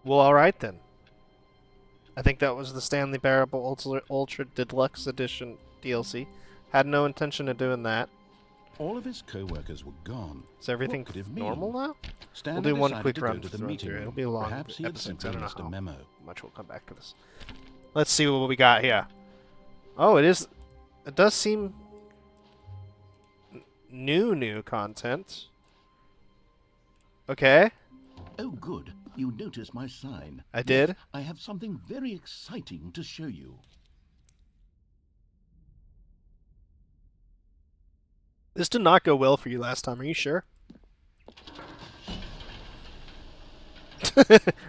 Well, alright then. I think that was the Stanley Parable Ultra Deluxe Edition DLC. Had no intention of doing that. All of his co-workers were gone. Is everything What could it normal mean? now? Stanley We'll do one decided quick to run go to the through. meeting It'll room. be a long Perhaps he had episode. I simply don't know missed a how memo. much we'll come back to this. Let's see what we got here. Oh, it is. It does seem new content. Okay. Oh, good. You noticed my sign. I did. Yes, I have something very exciting to show you. This did not go well for you last time. Are you sure?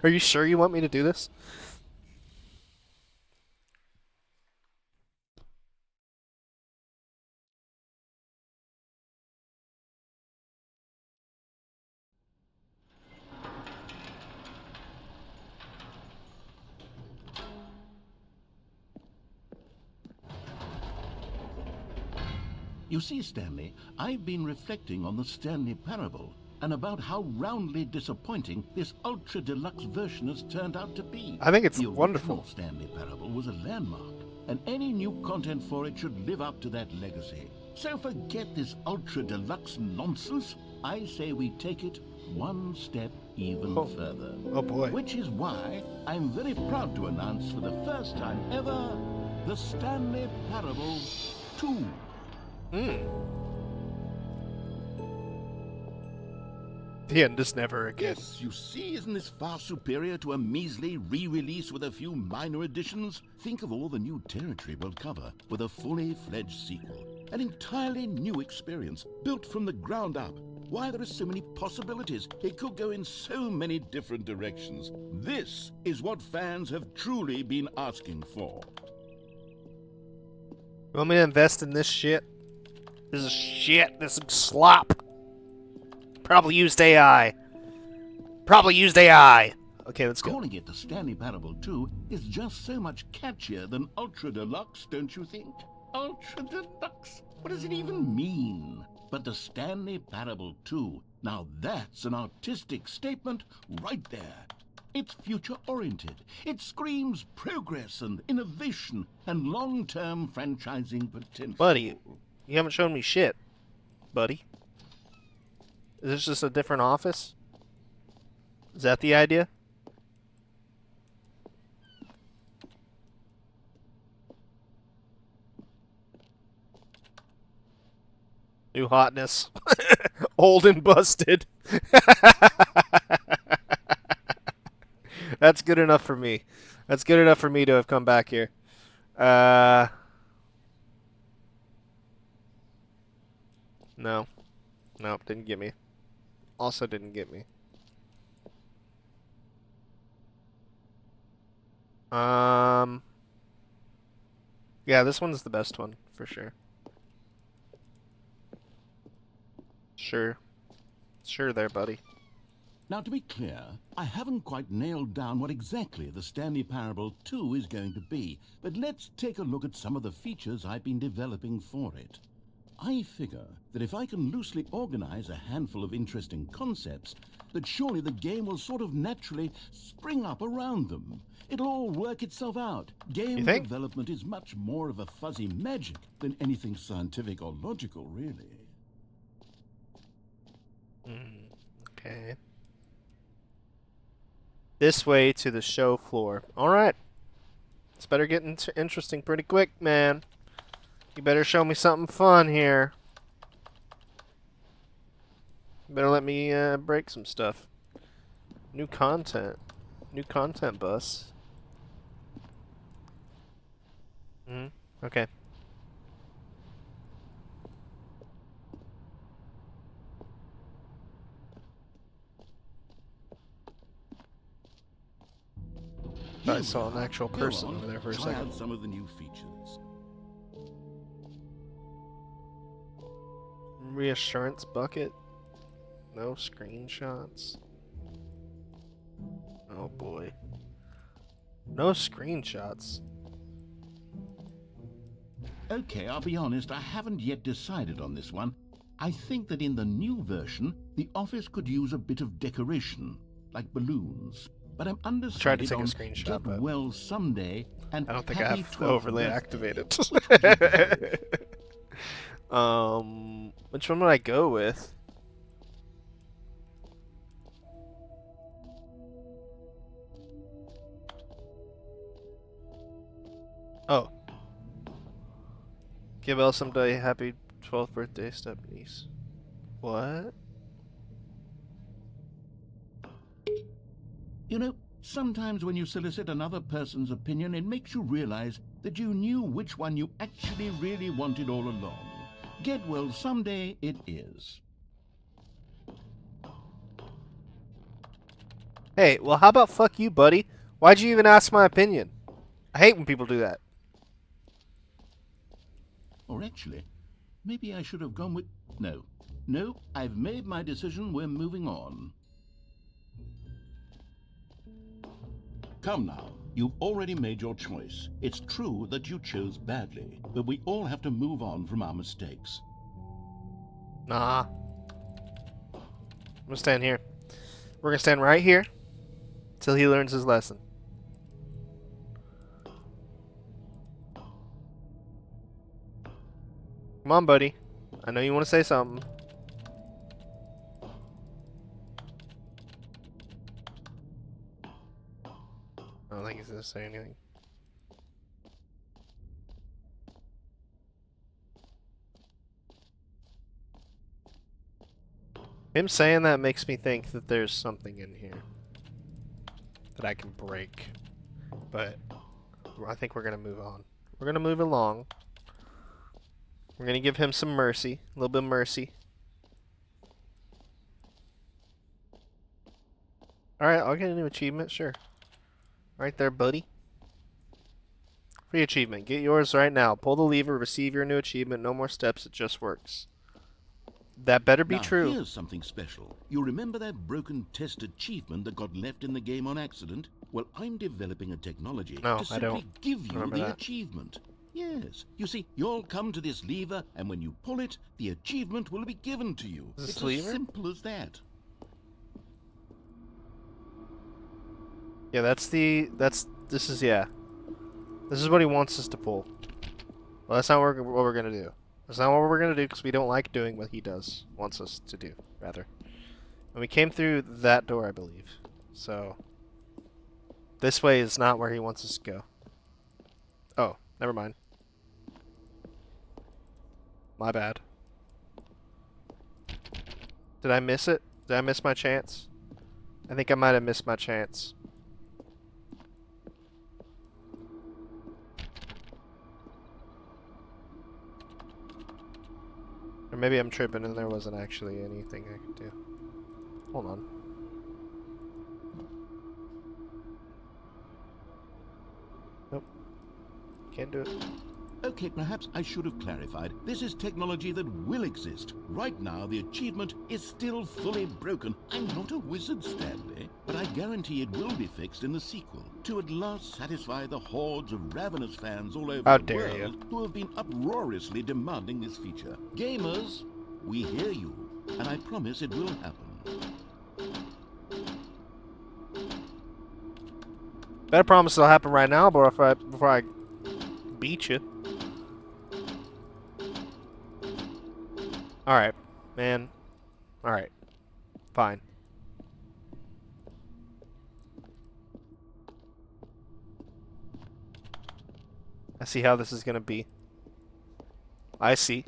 Are you sure you want me to do this? You see, Stanley, I've been reflecting on the Stanley Parable and about how roundly disappointing this ultra deluxe version has turned out to be. I think it's the wonderful. original Stanley Parable was a landmark, and any new content for it should live up to that legacy. So forget this ultra deluxe nonsense. I say we take it one step even further. Oh boy. Which is why I'm very proud to announce for the first time ever the Stanley Parable 2. The end is never again. Yes, you see, isn't this far superior to a measly re-release with a few minor additions? Think of all the new territory we'll cover with a fully fledged sequel. An entirely new experience, built from the ground up. Why, there are so many possibilities. It could go in so many different directions. This is what fans have truly been asking for. You want me to invest in this shit? This is shit. This is slop. Probably used AI. Okay, let's go. Calling it the Stanley Parable 2 is just so much catchier than Ultra Deluxe, don't you think? Ultra Deluxe? What does it even mean? But the Stanley Parable 2, now that's an artistic statement right there. It's future-oriented. It screams progress and innovation and long-term franchising potential. Buddy, you haven't shown me shit, buddy. Is this just a different office? Is that the idea? New hotness. Old and busted. That's good enough for me. That's good enough for me to have come back here. No. Nope, didn't get me. Also didn't get me. Yeah, this one's the best one, for sure. Sure there, buddy. Now, to be clear, I haven't quite nailed down what exactly the Stanley Parable 2 is going to be, but let's take a look at some of the features I've been developing for it. I figure that if I can loosely organize a handful of interesting concepts, that surely the game will sort of naturally spring up around them. It'll all work itself out. Game development is much more of a fuzzy magic than anything scientific or logical, really. Okay. This way to the show floor. Alright. It's better get interesting pretty quick, man. You better show me something fun here. You better let me break some stuff. New content. New content bus. Okay. I saw an actual person over there for a second. Try out some of the new features. Reassurance bucket. No screenshots. Oh boy. No screenshots. Okay, I'll be honest, I haven't yet decided on this one. I think that in the new version, the office could use a bit of decoration. like balloons. But I'm I tried to undecided take a on screenshot, get but well someday and I don't think I happy have 12th overlay birthday. activated. Which would you go with? Which one would I go with? Oh. Give Elle someday happy 12th birthday, step niece. What? You know, sometimes when you solicit another person's opinion, it makes you realize that you knew which one you actually really wanted all along. Get well someday it is. Hey, well, how about fuck you, buddy? Why'd you even ask my opinion? I hate when people do that. Or actually, maybe I should have gone with... No. No, I've made my decision. We're moving on. Come now. You've already made your choice. It's true that you chose badly, but we all have to move on from our mistakes. Nah. I'm gonna stand here. We're gonna stand right here till he learns his lesson. Come on, buddy. I know you want to say something. I don't think he's gonna say anything. Him saying that makes me think that there's something in here that I can break. But I think we're gonna move on. We're gonna move along. We're gonna give him some mercy. A little bit of mercy. Alright, I'll get a new achievement, sure. Right there, buddy. Free achievement. Get yours right now. Pull the lever, receive your new achievement. No more steps, it just works. That better be now, true. Here's something special. You remember that broken test achievement that got left in the game on accident? Well, I'm developing a technology No, to I simply don't give you remember the that. achievement. Yes. You see, you'll come to this lever, and when you pull it, the achievement will be given to you. Is this It's lever? as simple as that. Yeah, this is what he wants us to pull. Well, that's not what we're gonna do. That's not what we're gonna do because we don't like doing what he wants us to do, rather. And we came through that door, I believe. So, this way is not where he wants us to go. Oh, never mind. My bad. Did I miss it? Did I miss my chance? I think I might have missed my chance. Or maybe I'm tripping and there wasn't actually anything I could do. Hold on. Nope. Can't do it. Okay, perhaps I should have clarified. This is technology that will exist. Right now, the achievement is still fully broken. I'm not a wizard, Stanley, but I guarantee it will be fixed in the sequel to at last satisfy the hordes of ravenous fans all over How the dare world you. who have been uproariously demanding this feature. Gamers, we hear you, and I promise it will happen. Better promise it'll happen right now before I beat you. Alright, man. Alright. Fine. I see how this is gonna be. I see.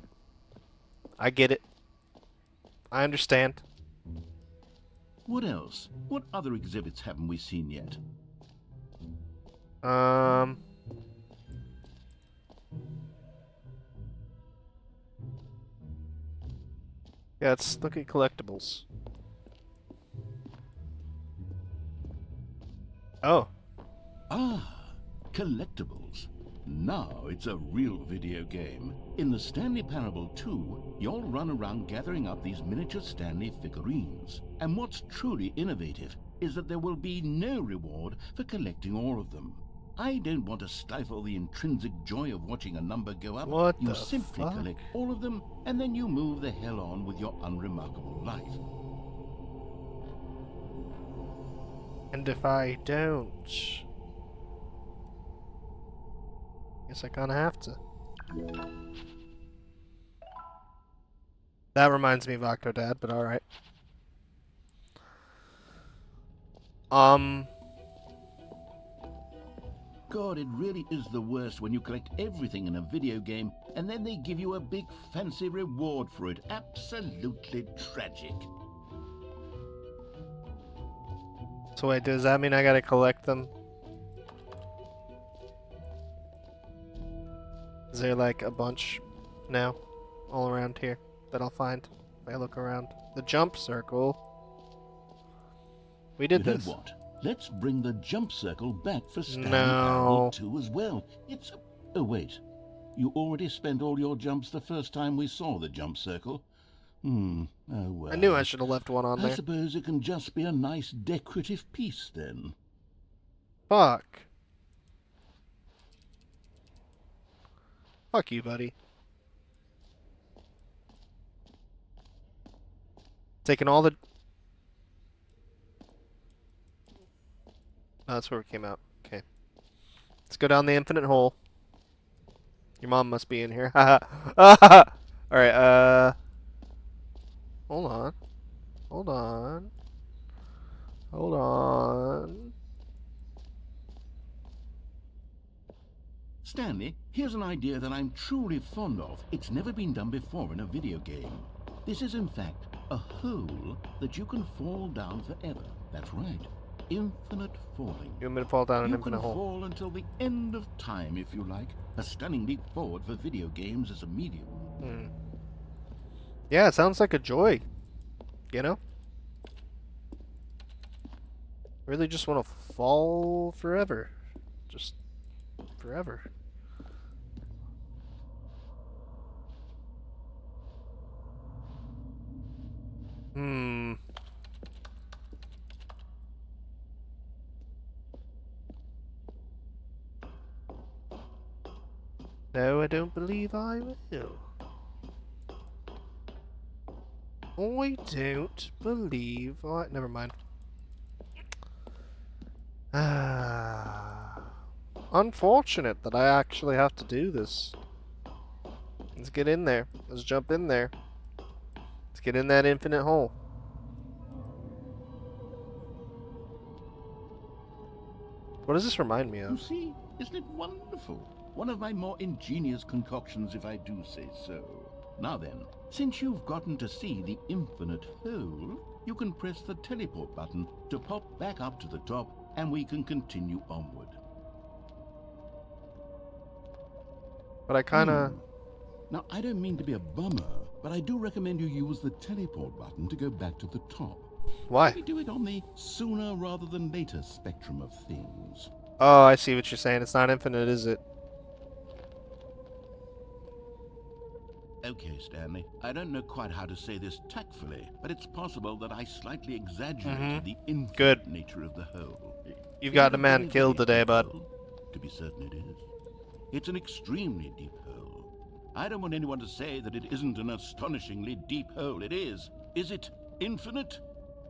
I get it. I understand. What else? What other exhibits haven't we seen yet? Yeah, let's look at collectibles. Oh. Ah, collectibles. Now it's a real video game. In the Stanley Parable 2, you'll run around gathering up these miniature Stanley figurines. And what's truly innovative is that there will be no reward for collecting all of them. I don't want to stifle the intrinsic joy of watching a number go up. What You the simply fuck? collect all of them, and then you move the hell on with your unremarkable life. And if I don't... guess I kinda have to. That reminds me of Octodad, but alright. God, it really is the worst when you collect everything in a video game and then they give you a big fancy reward for it. Absolutely tragic. So wait, does that mean I gotta collect them? Is there like a bunch now all around here that I'll find if I look around? The jump circle. We did You know this. what? Let's bring the jump circle back for Stanley No. Parable 2 as well. It's a... Oh, wait. You already spent all your jumps the first time we saw the jump circle. Oh well. I knew I should have left one on I there. suppose it can just be a nice decorative piece then. Fuck. Fuck you, buddy. Taking all the... Oh, that's where we came out. Okay. Let's go down the infinite hole. Your mom must be in here. Haha. Alright, hold on. Hold on. Hold on. Stanley, here's an idea that I'm truly fond of. It's never been done before in a video game. This is in fact a hole that you can fall down forever. That's right. Infinite falling. You want me to fall down an You infinite can hole? fall until the end of time if you like. A stunning leap forward for video games as a medium. Yeah, it sounds like a joy. You know? Really just want to fall forever. Just forever. No, I don't believe I will. I don't believe I... Never mind. Unfortunate that I actually have to do this. Let's get in there. Let's jump in there. Let's get in that infinite hole. What does this remind me You of? see, isn't it wonderful? One of my more ingenious concoctions, if I do say so. Now then, since you've gotten to see the infinite hole, you can press the teleport button to pop back up to the top, and we can continue onward. But I kinda... Now, I don't mean to be a bummer, but I do recommend you use the teleport button to go back to the top. Why? Maybe do it on the sooner rather than later spectrum of things. Oh, I see what you're saying. It's not infinite, is it? Okay, Stanley, I don't know quite how to say this tactfully, but it's possible that I slightly exaggerated the infinite nature of the hole. You've got a man Very, killed very today, deep bud. hole? To be certain it is. It's an extremely deep hole. I don't want anyone to say that it isn't an astonishingly deep hole. It is. Is it infinite?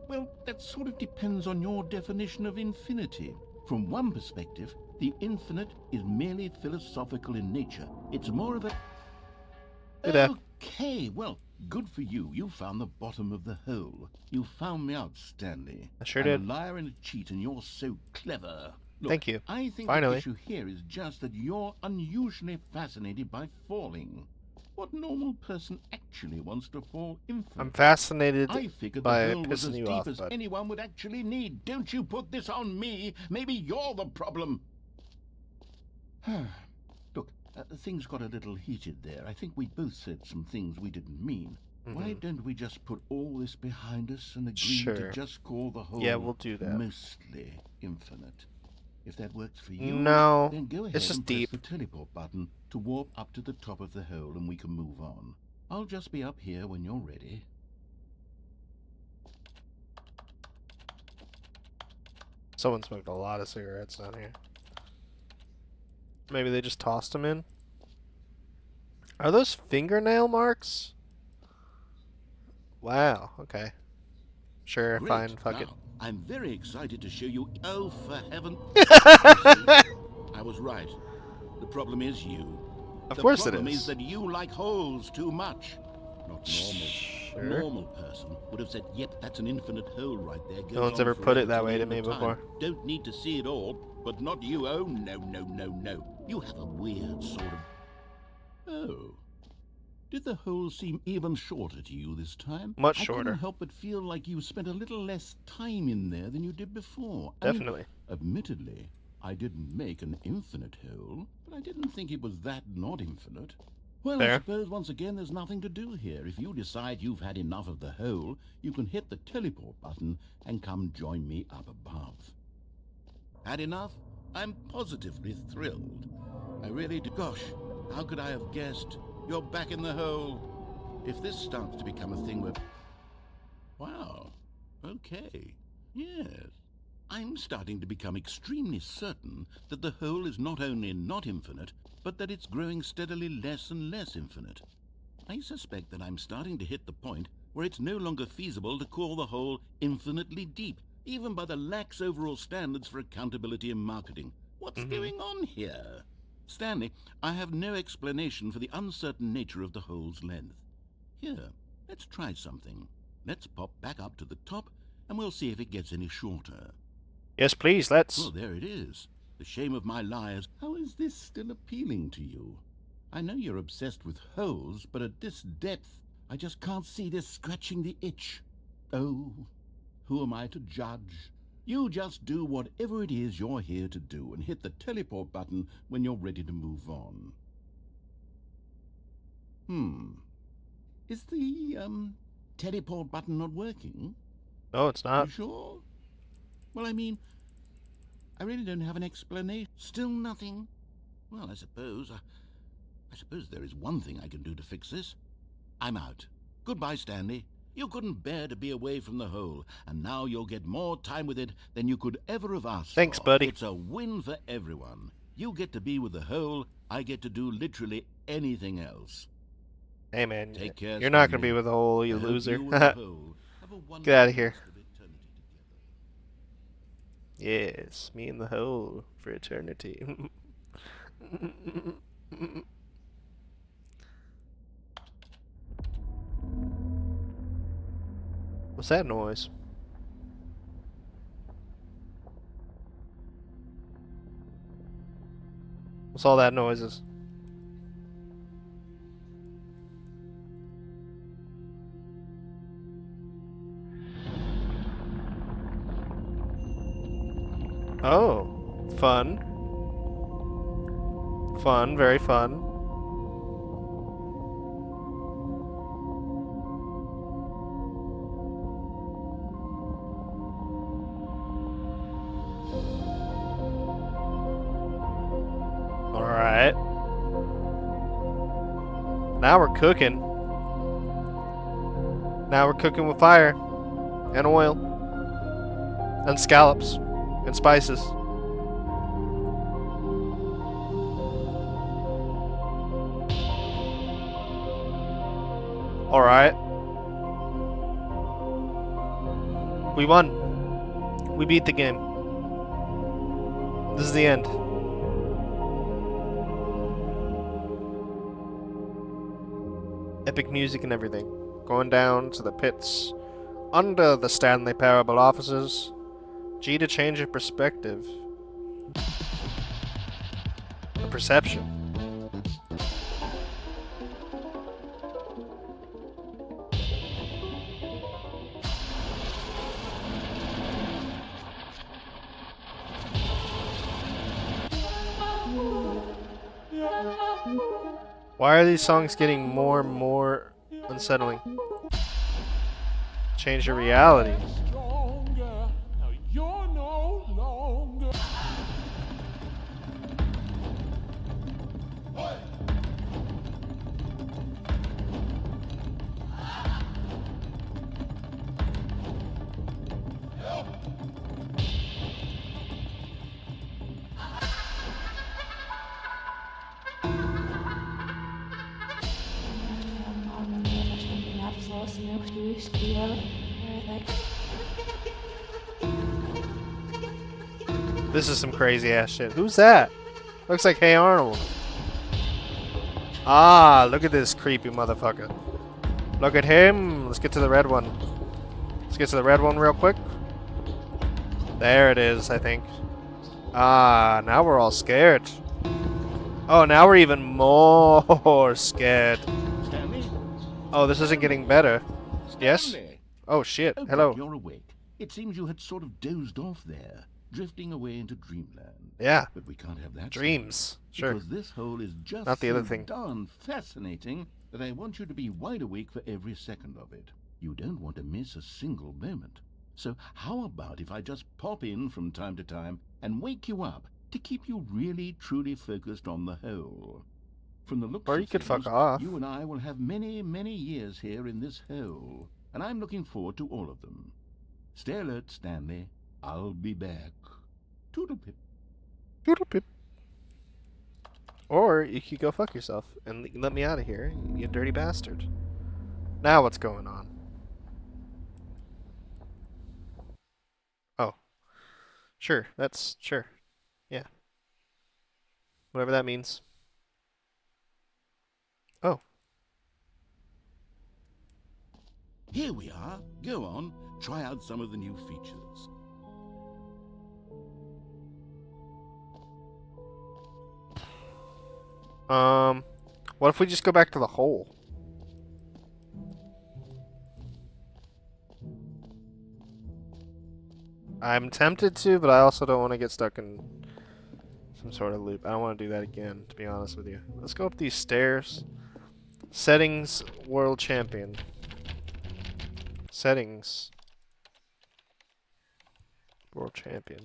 Well, that sort of depends on your definition of infinity. From one perspective, the infinite is merely philosophical in nature. It's more of a... Hey there. Okay, well, good for you. You found the bottom of the hole. You found me out, Stanley. I sure I'm did. a liar and a cheat, and you're so clever. Look, Thank you. I think Finally. the issue here is just that you're unusually fascinated by falling. What normal person actually wants to fall infinitely? I'm fascinated I figured by the hole was pissing as you deep off, as bud. anyone would actually need. Don't you put this on me. Maybe you're the problem. Look, things got a little heated there. I think we both said some things we didn't mean. Why don't we just put all this behind us and agree to just call the whole Yeah, we'll do that. mostly infinite? If that works for you, No, then go ahead it's just and press deep. the teleport button to warp up to the top of the hole and we can move on. I'll just be up here when you're ready. Someone smoked a lot of cigarettes down here. Maybe they just tossed them in? Are those fingernail marks? Wow, okay. Sure, Great. fine, fuck it. Now, I'm very excited to show you. Oh, for heaven. You see, I was right. The problem is you. Of The course it problem is is. that you like holes too much. Not normal. A Sure. normal person would have said, yep, that's an infinite hole right there. No Goes one's on ever put forever it that till way the to end me of time. before. Don't need to see it all, but not you. Oh, no, no, no, no. You have a weird sort of... Oh. Did the hole seem even shorter to you this time? Much I couldn't shorter. help but feel like you spent a little less time in there than you did before. Definitely. Admittedly, I didn't make an infinite hole, but I didn't think it was that not infinite. Well, I Fair. suppose once again there's nothing to do here. If you decide you've had enough of the hole, you can hit the teleport button and come join me up above. Had enough? I'm positively thrilled. I really do. Gosh, how could I have guessed? You're back in the hole. If this starts to become a thing where... Wow. Okay. Yes. I'm starting to become extremely certain that the hole is not only not infinite, but that it's growing steadily less and less infinite. I suspect that I'm starting to hit the point where it's no longer feasible to call the hole infinitely deep, even by the lax overall standards for accountability and marketing. What's going on here? Stanley, I have no explanation for the uncertain nature of the hole's length. Here, let's try something. Let's pop back up to the top, and we'll see if it gets any shorter. Yes, please, let's. Well, there it is. The shame of my lies. How is this still appealing to you? I know you're obsessed with holes, but at this depth, I just can't see this scratching the itch. Oh, who am I to judge? You just do whatever it is you're here to do and hit the teleport button when you're ready to move on. Is the, teleport button not working? No, it's not. You sure? Well, I mean, I really don't have an explanation. Still nothing? Well, I suppose there is one thing I can do to fix this. I'm out. Goodbye, Stanley. You couldn't bear to be away from the hole, and now you'll get more time with it than you could ever have asked Thanks, for. buddy. It's a win for everyone. You get to be with the hole, I get to do literally anything else. Hey, man. Take care, You're not going to Stanley. be with the hole, I you hope loser. you and the hole have a wonderful Get out of here. rest of eternity together. Yes, me and the hole for eternity. What's that noise? What's all that noises? Oh, fun. Fun, very fun. Alright. Now we're cooking. Now we're cooking with fire. And oil. And scallops. And spices. Alright. We won. We beat the game. This is the end. Epic music and everything. Going down to the pits. Under the Stanley Parable offices. G to change your perspective. The perception. Why are these songs getting more and more unsettling? Change your reality. This is some crazy ass shit. Who's that? Looks like Hey Arnold. Ah, look at this creepy motherfucker. Look at him. Let's get to the red one. Let's get to the red one real quick. There it is, I think. Ah, now we're all scared. Oh, now we're even more scared. Stanley? Oh, this isn't getting better. Yes? Stanley! Oh, shit. Oh, Hello. good, you're awake. It seems you had sort of dozed off there, drifting away into dreamland. Yeah. But we can't have that. Dreams. Sure. Because this hole is just Not the so other thing. darn fascinating that I want you to be wide awake for every second of it. You don't want to miss a single moment. So how about if I just pop in from time to time and wake you up to keep you really truly focused on the hole? From the looks Or of you could things, fuck off. you and I will have many, many years here in this hole, and I'm looking forward to all of them. Stay alert, Stanley. I'll be back. Toodle-pip. Doodle pip. Or you could go fuck yourself and let me out of here, you dirty bastard. Now what's going on? Oh. Sure, that's sure. Yeah. Whatever that means. Oh. Here we are. Go on. Try out some of the new features. What if we just go back to the hole? I'm tempted to, but I also don't want to get stuck in some sort of loop. I don't want to do that again, to be honest with you. Let's go up these stairs. Settings, world champion. Settings, world champion.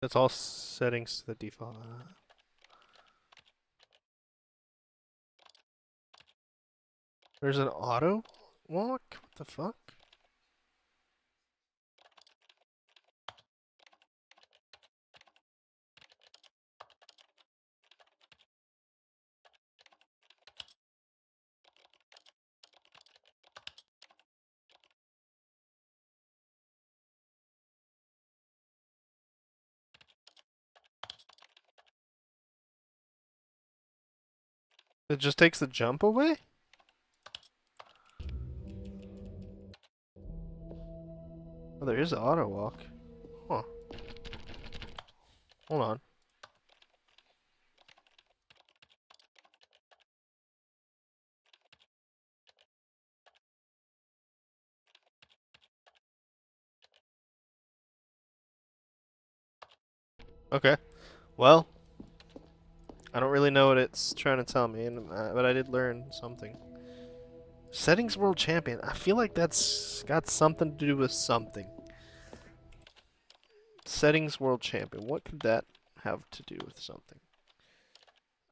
That's all settings to the default. There's an auto walk? What the fuck? It just takes the jump away? Oh, there is an auto walk. Huh. Hold on. Okay. Well, I don't really know what it's trying to tell me, but I did learn something. Settings world champion. I feel like that's got something to do with something. Settings world champion. What could that have to do with something?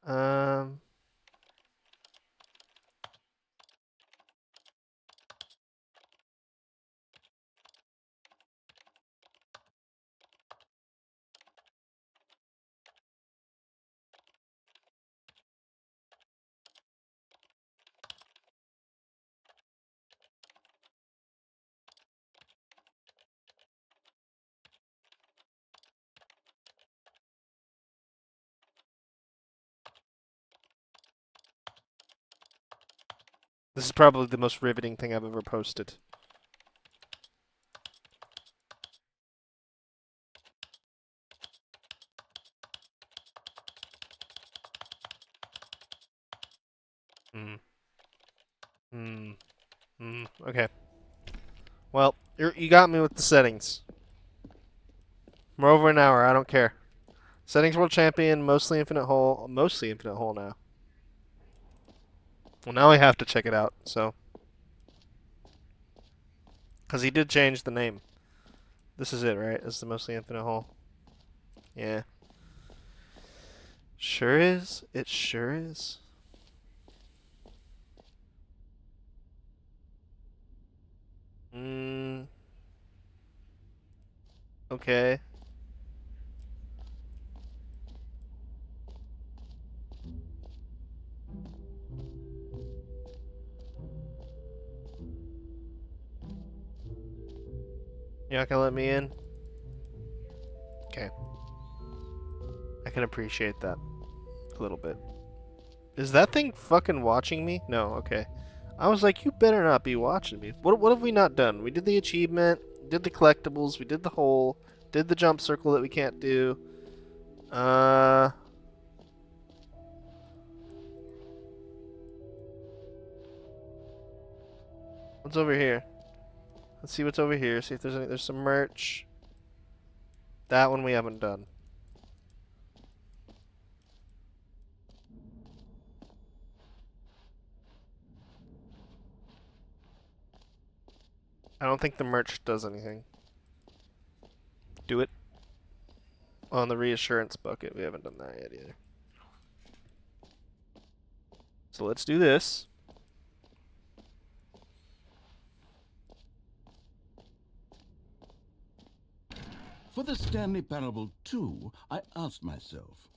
Um. This is probably the most riveting thing I've ever posted. Hmm. Hmm. Hmm. Okay. Well, you got me with the settings. We're over an hour. I don't care. Settings world champion, mostly infinite hole. Mostly infinite hole now. Well, now I have to check it out, so. Because he did change the name. This is it, right? It's the mostly infinite hole. Yeah. Sure is. It sure is. Mm. Okay. You're not gonna let me in? Okay. I can appreciate that a little bit. Is that thing fucking watching me? No, okay. I was like, you better not be watching me. What have we not done? We did the achievement, did the collectibles, we did the hole, did the jump circle that we can't do. What's over here? Let's see what's over here. See if there's any. There's some merch. That one we haven't done. I don't think the merch does anything. Do it. On the reassurance bucket, we haven't done that yet either. So let's do this. For the Stanley Parable 2, I asked myself,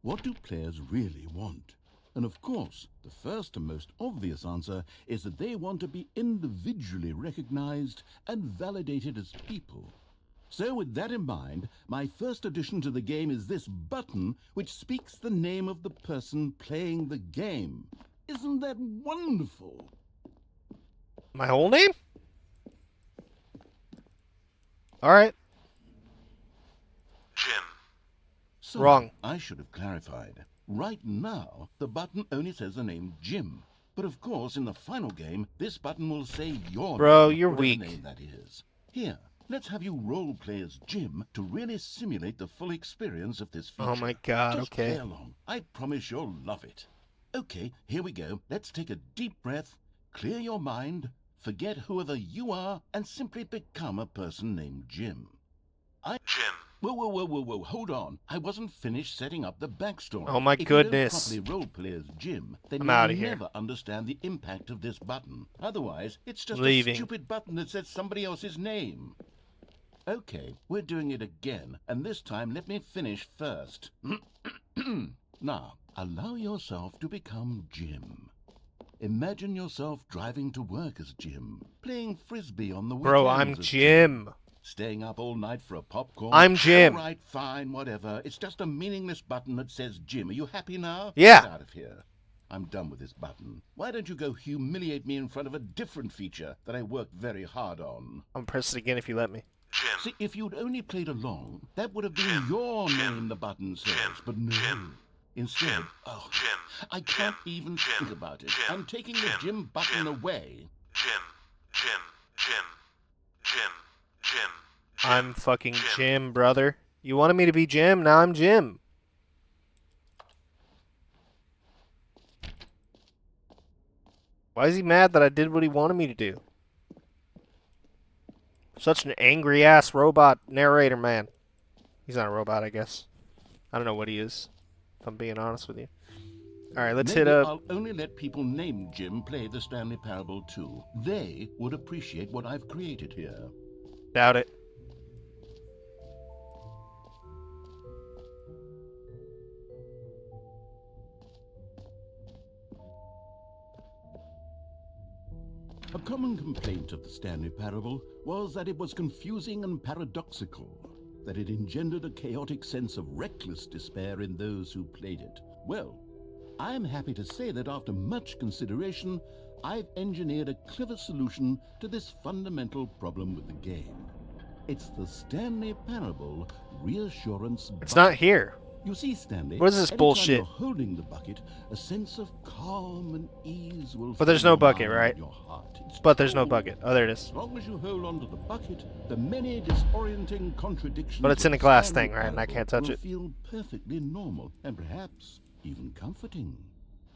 what do players really want? And of course, the first and most obvious answer is that they want to be individually recognized and validated as people. So with that in mind, my first addition to the game is this button which speaks the name of the person playing the game. Isn't that wonderful? My whole name? Alright. Jim. Sorry, Wrong. I should have clarified. Right now, the button only says the name Jim. But of course, in the final game, this button will say your Bro, name, you're whatever weak. name that is. Here, let's have you role play as Jim to really simulate the full experience of this feature. Oh my god, Just okay. play along. I promise you'll love it. Okay, here we go. Let's take a deep breath, clear your mind, forget whoever you are, and simply become a person named Jim. Jim. Whoa, hold on. I wasn't finished setting up the backstory. Oh my if goodness. If you don't properly role play as Jim, then I'm you'll outta here. never understand the impact of this button. Otherwise, it's just Leaving. a stupid button that says somebody else's name. Okay, we're doing it again, and this time let me finish first. Now, allow yourself to become Jim. Imagine yourself driving to work as Jim, playing frisbee on the weekends Bro, I'm as Jim. Staying up all night for a popcorn. I'm Jim. All right, fine, whatever. It's just a meaningless button that says Jim. Are you happy now? Yeah. Get out of here. I'm done with this button. Why don't you go humiliate me in front of a different feature that I worked very hard on? I'm press it again if you let me. Jim. See, if you'd only played along, that would have been your name the button says. But no. Instead, oh, I can't even think about it. I'm taking the Jim button away. Jim. I'm fucking Jim, brother. You wanted me to be Jim, now I'm Jim. Why is he mad that I did what he wanted me to do? Such an angry ass robot narrator, man. He's not a robot, I guess. I don't know what he is, if I'm being honest with you. Alright, let's hit up. I'll only let people named Jim play the Stanley Parable 2. They would appreciate what I've created here. Doubt it. A common complaint of the Stanley Parable was that it was confusing and paradoxical, that it engendered a chaotic sense of reckless despair in those who played it. Well, I am happy to say that after much consideration, I've engineered a clever solution to this fundamental problem with the game. It's the Stanley Parable Reassurance It's Bucket. not here. You see, Stanley, What is this anytime bullshit? You're holding the bucket, a sense of calm and ease will But there's fill no your bucket, mind right? and your heart. It's But there's no true. bucket. Oh, there it is. As long as you hold on to the bucket, the many disorienting contradictions But it's of in a the glass Stanley thing, right? And I Parable can't touch will it. feel perfectly normal and perhaps even comforting.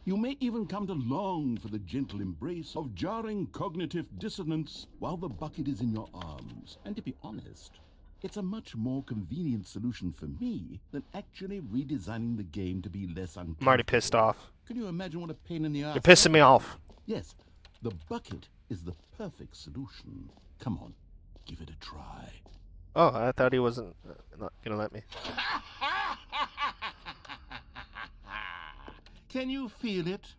You may even come to long for the gentle embrace of jarring cognitive dissonance while the bucket is in your arms. And to be honest, It's a much more convenient solution for me than actually redesigning the game to be less uncomfortable. I'm already pissed off. Can you imagine what a pain in the ass? You're pissing me off. Yes, the bucket is the perfect solution. Come on, give it a try. Oh, I thought he wasn't not gonna let me. Can you feel it?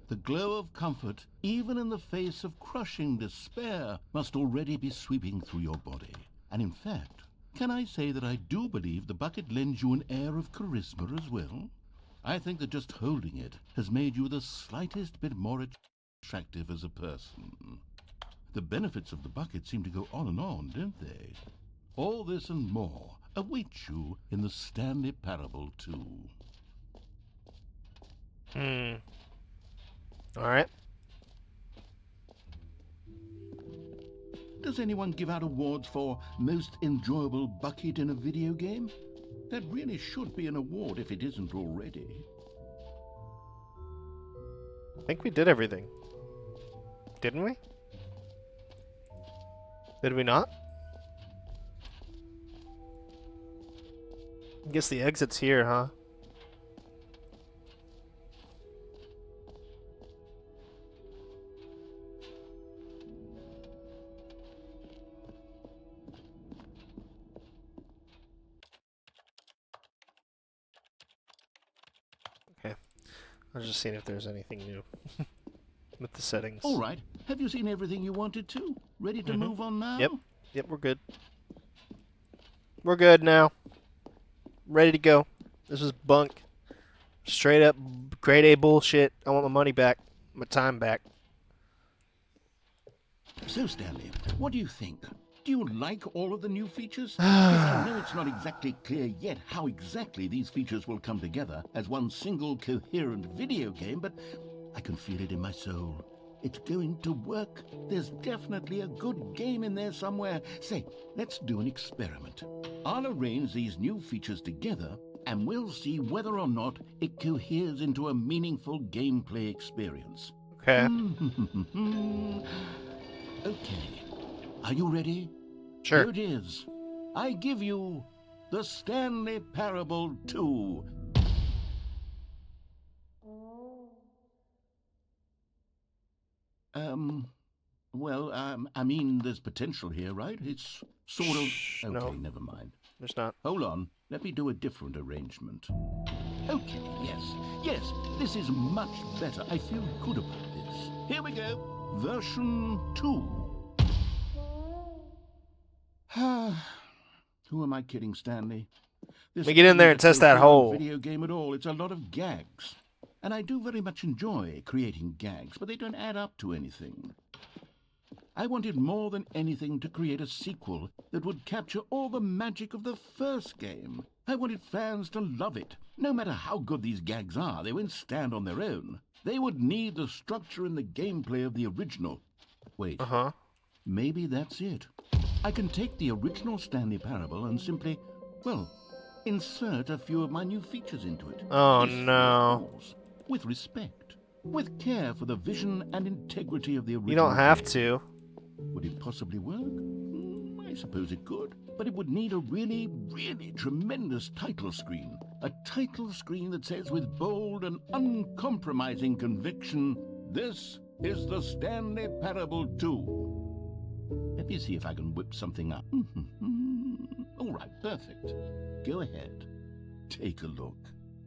The glow of comfort, even in the face of crushing despair, must already be sweeping through your body. And in fact, can I say that I do believe the bucket lends you an air of charisma as well? I think that just holding it has made you the slightest bit more attractive as a person. The benefits of the bucket seem to go on and on, don't they? All this and more await you in the Stanley Parable 2. Alright. Does anyone give out awards for most enjoyable bucket in a video game? That really should be an award if it isn't already. I think we did everything. Didn't we? Did we not? I guess the exit's here, huh? Okay. I was just seeing if there's anything new with the settings. All right. Have you seen everything you wanted to? Ready to move on now? Yep. Yep, we're good. We're good now. Ready to go. This was bunk. Straight up grade A bullshit. I want my money back. My time back. So, Stanley, what do you think? Do you like all of the new features? Yes, I know it's not exactly clear yet how exactly these features will come together as one single coherent video game, but I can feel it in my soul. It's going to work. There's definitely a good game in there somewhere. Say, let's do an experiment. I'll arrange these new features together, and we'll see whether or not it coheres into a meaningful gameplay experience. Okay. Okay. Are you ready? Sure. Here it is. I give you the Stanley Parable 2. I mean, there's potential here, right? It's sort of... Shh, Okay, no. never mind. There's not. Hold on. Let me do a different arrangement. Okay, yes, this is much better. I feel good about this. Here we go. Version 2. Who am I kidding, Stanley? This Let me get in there and isn't a test that coherent hole. video game at all. It's a lot of gags. And I do very much enjoy creating gags, but they don't add up to anything. I wanted more than anything to create a sequel that would capture all the magic of the first game. I wanted fans to love it. No matter how good these gags are, they won't stand on their own. They would need the structure and the gameplay of the original. Wait, maybe that's it. I can take the original Stanley Parable and simply, well, insert a few of my new features into it. Oh, Tastefully, no. of course, with respect, with care for the vision and integrity of the original. You don't have game. to. Would it possibly work? I suppose it could, but it would need a really, really tremendous title screen. A title screen that says with bold and uncompromising conviction, "This is the Stanley Parable 2." Let me see if I can whip something up. All right, perfect. Go ahead. Take a look.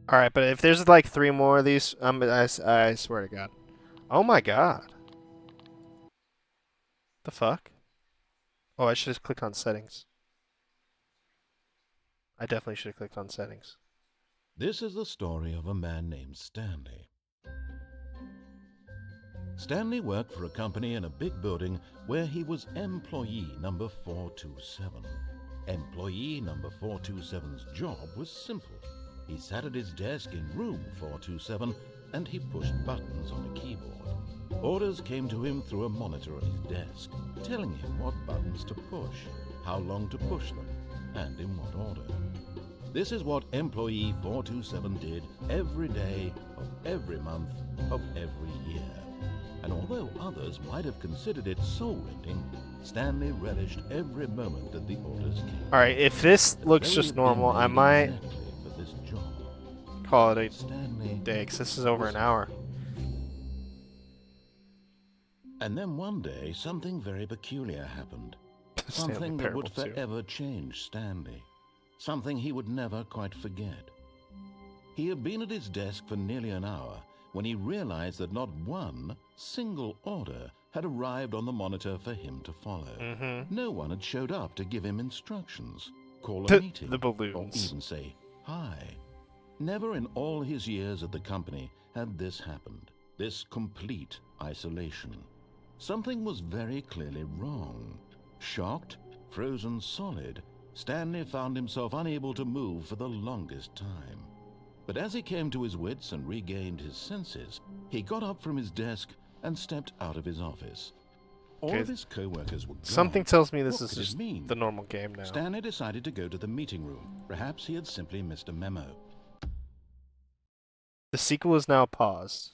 Alright, but if there's like 3 more of these, I swear to God. Oh my God. The fuck? Oh, I should have clicked on settings. I definitely should have clicked on settings. This is the story of a man named Stanley. Stanley worked for a company in a big building where he was employee number 427. Employee number 427's job was simple. He sat at his desk in room 427 and he pushed buttons on a keyboard. Orders came to him through a monitor on his desk, telling him what buttons to push, how long to push them, and in what order. This is what employee 427 did every day of every month of every year. and although others might have considered it soul-rending, Stanley relished every moment that the orders came. Alright, if this looks Though he just had been normal, I made might exactly for this job, call it a Stanley day, 'cause this is over an hour. And then one day, something very peculiar happened. Stanley Something that would Parable 2. forever change Stanley. Something he would never quite forget. He had been at his desk for nearly an hour when he realized that not one single order had arrived on the monitor for him to follow. No one had showed up to give him instructions, call a meeting, The or balloons. even say hi. Never in all his years at the company had this happened, this complete isolation. Something was very clearly wrong. Shocked, frozen solid, Stanley found himself unable to move for the longest time. But as he came to his wits and regained his senses, he got up from his desk and stepped out of his office. All Okay. of his co-workers were gone. Something tells me this What is could it just mean? the normal game now. Stanley decided to go to the meeting room. Perhaps he had simply missed a memo. The sequel is now paused.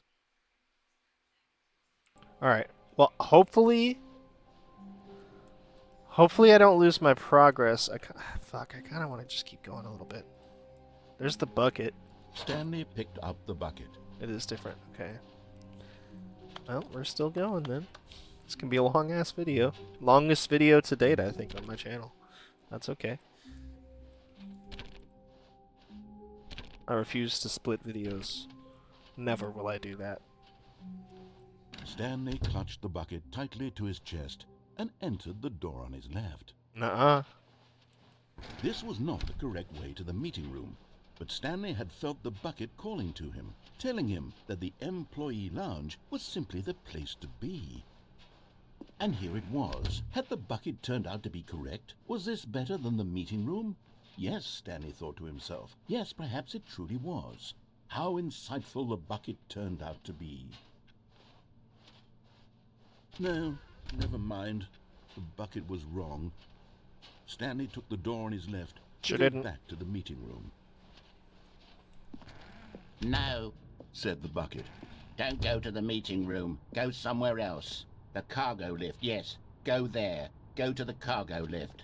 Alright. Well, hopefully I don't lose my progress. Fuck, I kind of want to just keep going a little bit. There's the bucket. Stanley picked up the bucket. It is different. Okay. Well, we're still going then. This can be a long-ass video. Longest video to date, I think, on my channel. That's okay. I refuse to split videos. Never will I do that. Stanley clutched the bucket tightly to his chest and entered the door on his left. Nuh-uh. This was not the correct way to the meeting room, but Stanley had felt the bucket calling to him, telling him that the employee lounge was simply the place to be. And here it was. Had the bucket turned out to be correct? Was this better than the meeting room? Yes, Stanley thought to himself. Yes, perhaps it truly was. How insightful the bucket turned out to be. No, never mind. The bucket was wrong. Stanley took the door on his left Sure to go didn't. back to the meeting room. No, said the bucket. Don't go to the meeting room. Go somewhere else. The cargo lift, yes. Go there. Go to the cargo lift.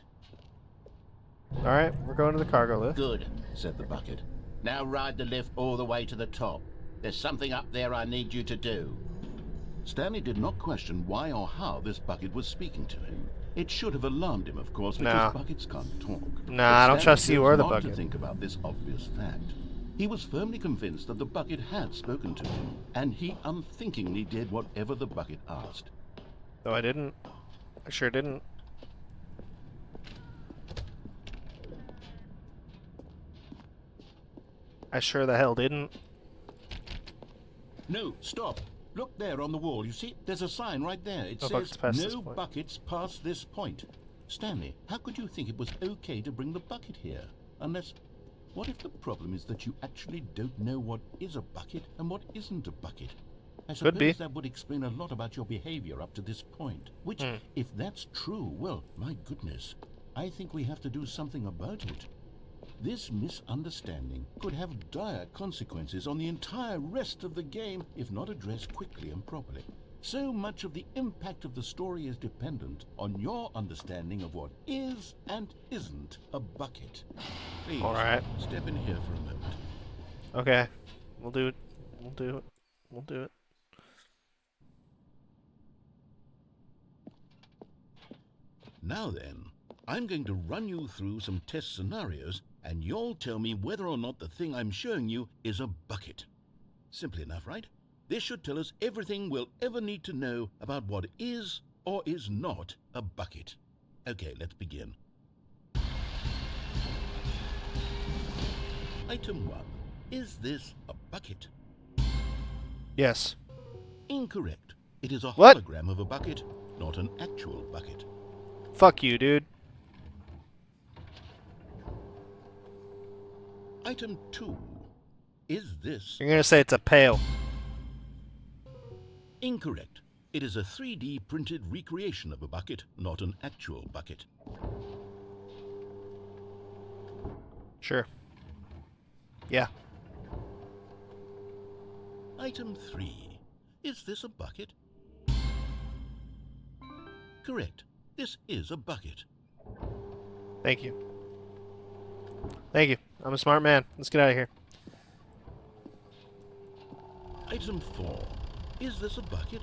Alright, we're going to the cargo lift. Good, said the bucket. Now ride the lift all the way to the top. There's something up there I need you to do. Stanley did not question why or how this bucket was speaking to him. It should have alarmed him, of course, because Nah. buckets can't talk. Nah, But I don't Stanley trust you chose or the not bucket. to think about this obvious fact. He was firmly convinced that the bucket had spoken to him, and he unthinkingly did whatever the bucket asked. Though I didn't. I sure didn't. I sure the hell didn't. No, stop. Look there on the wall. You see, there's a sign right there. It No says, buckets past this no point." buckets past this point. Stanley, how could you think it was okay to bring the bucket here? Unless, what if the problem is that you actually don't know what is a bucket and what isn't a bucket? I suppose Could be. that would explain a lot about your behavior up to this point. Which, if that's true, well, my goodness, I think we have to do something about it. This misunderstanding could have dire consequences on the entire rest of the game if not addressed quickly and properly. So much of the impact of the story is dependent on your understanding of what is and isn't a bucket. Please, Alright. step in here for a moment. Okay. We'll do it. We'll do it. We'll do it. Now then, I'm going to run you through some test scenarios, and you'll tell me whether or not the thing I'm showing you is a bucket. Simple enough, right? This should tell us everything we'll ever need to know about what is or is not a bucket. Okay, let's begin. Item 1. Is this a bucket? Yes. Incorrect. It is a What? hologram of a bucket, not an actual bucket. Fuck you, dude. Item 2. Is this You're gonna say it's a pail. incorrect? It is a 3D printed recreation of a bucket, not an actual bucket. Sure. Yeah. Item 3. Is this a bucket? Correct. This is a bucket. Thank you. Thank you. I'm a smart man. Let's get out of here. Item 4. Is this a bucket?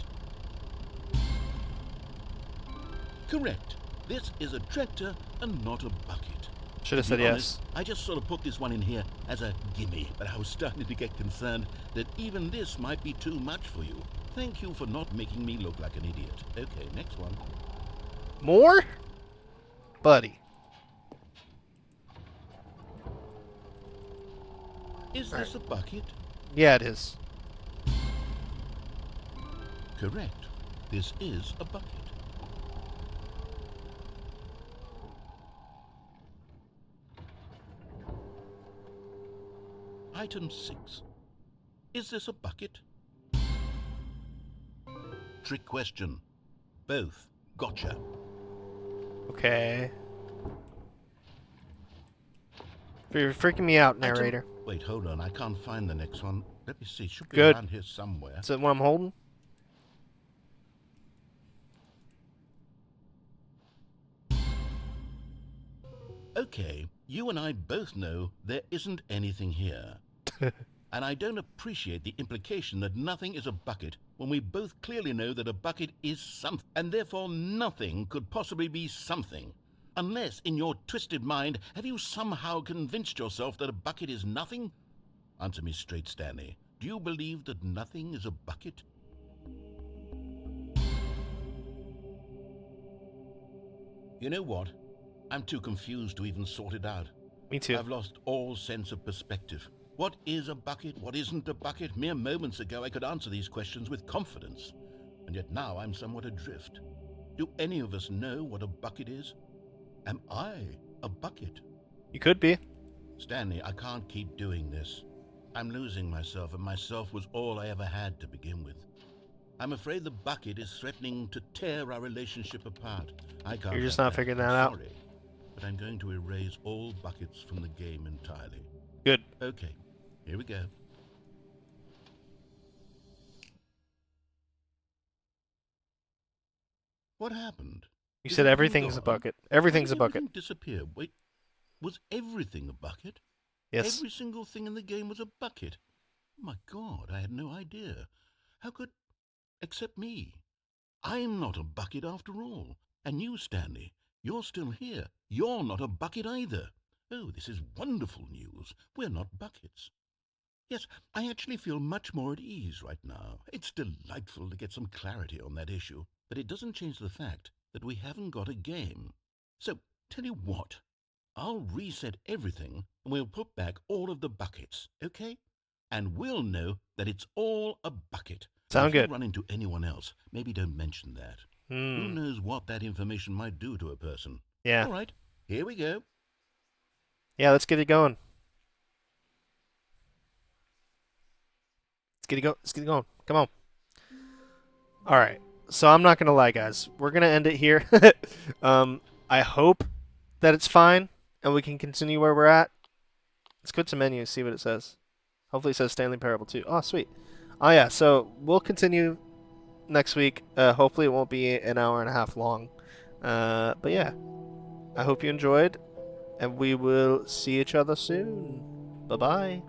Correct. This is a tractor and not a bucket. Should have To said be yes. honest, I just sort of put this one in here as a gimme, but I was starting to get concerned that even this might be too much for you. Thank you for not making me look like an idiot. Okay, next one. More? Buddy. Is this a bucket? Yeah, it is. Correct. This is a bucket. Item 6. Is this a bucket? Trick question. Both. Gotcha. Okay. You're freaking me out, narrator. Wait, hold on. I can't find the next one. Let me see. Should be Good. around here somewhere. Is it what I'm holding? Okay, you and I both know there isn't anything here. And I don't appreciate the implication that nothing is a bucket when we both clearly know that a bucket is something, and therefore nothing could possibly be something. Unless, in your twisted mind, have you somehow convinced yourself that a bucket is nothing? Answer me straight, Stanley. Do you believe that nothing is a bucket? You know what? I'm too confused to even sort it out. Me too. I've lost all sense of perspective. What is a bucket? What isn't a bucket? Mere moments ago I could answer these questions with confidence. And yet now I'm somewhat adrift. Do any of us know what a bucket is? Am I a bucket? You could be. Stanley, I can't keep doing this. I'm losing myself, and myself was all I ever had to begin with. I'm afraid the bucket is threatening to tear our relationship apart. I can't. You're just have not that. figuring I'm that out. sorry, but I'm going to erase all buckets from the game entirely. Good. Okay, here we go. What happened? You Is said everything everything's a gone? bucket. Why Everything's did a bucket. everything disappear? Wait, was everything a bucket? Yes. Every single thing in the game was a bucket. Oh my God, I had no idea. How could... Except me. I'm not a bucket after all. And you, Stanley, you're still here. You're not a bucket either. Oh, this is wonderful news. We're not buckets. Yes, I actually feel much more at ease right now. It's delightful to get some clarity on that issue, but it doesn't change the fact that we haven't got a game. So, tell you what, I'll reset everything and we'll put back all of the buckets, okay? And we'll know that it's all a bucket. Sound If good. you run into anyone else, maybe don't mention that. Who Hmm. knows what that information might do to a person? Yeah. All right, here we go. Yeah, let's get it going. Let's get it going. Come on. All right. So I'm not gonna lie, guys. We're gonna end it here. I hope that it's fine and we can continue where we're at. Let's go to menu and see what it says. Hopefully it says Stanley Parable 2. Oh, sweet. Oh yeah. So we'll continue next week. Hopefully it won't be an hour and a half long. But yeah, I hope you enjoyed, and we will see each other soon. Bye bye.